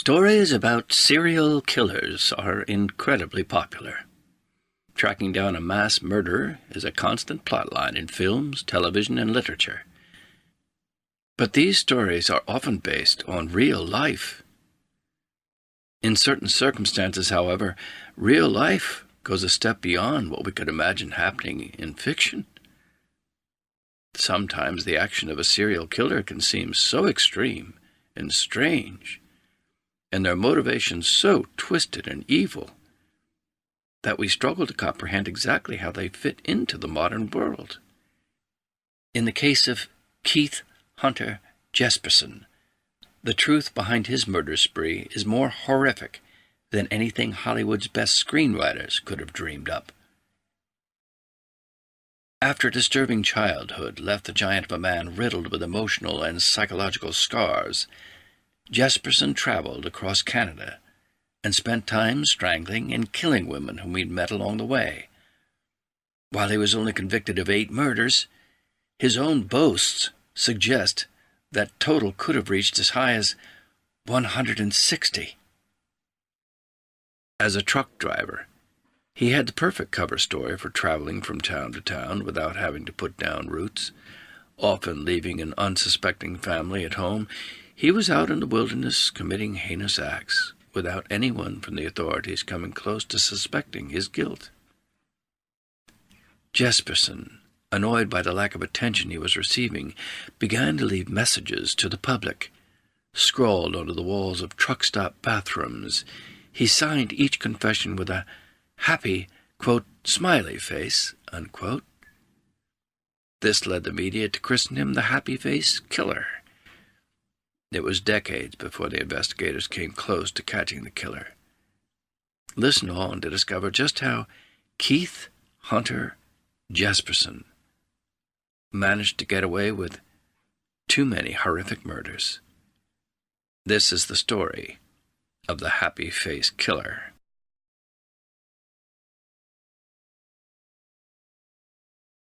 Stories about serial killers are incredibly popular. Tracking down a mass murderer is a constant plotline in films, television, and literature. But these stories are often based on real life. In certain circumstances, however, real life goes a step beyond what we could imagine happening in fiction. Sometimes the action of a serial killer can seem so extreme and strange, and their motivations so twisted and evil, that we struggle to comprehend exactly how they fit into the modern world. In the case of Keith Hunter Jesperson, the truth behind his murder spree is more horrific than anything Hollywood's best screenwriters could have dreamed up. After a disturbing childhood left the giant of a man riddled with emotional and psychological scars, Jesperson traveled across Canada and spent time strangling and killing women whom he'd met along the way. While he was only convicted of 8 murders, his own boasts suggest that total could have reached as high as 160. As a truck driver, he had the perfect cover story for traveling from town to town without having to put down roots. Often leaving an unsuspecting family at home, he was out in the wilderness committing heinous acts without anyone from the authorities coming close to suspecting his guilt. Jesperson, annoyed by the lack of attention he was receiving, began to leave messages to the public. Scrawled onto the walls of truck stop bathrooms, he signed each confession with a happy, quote, smiley face, unquote. This led the media to christen him the Happy Face Killer. It was decades before the investigators came close to catching the killer. Listen on to discover just how Keith Hunter Jesperson managed to get away with too many horrific murders. This is the story of the Happy Face Killer.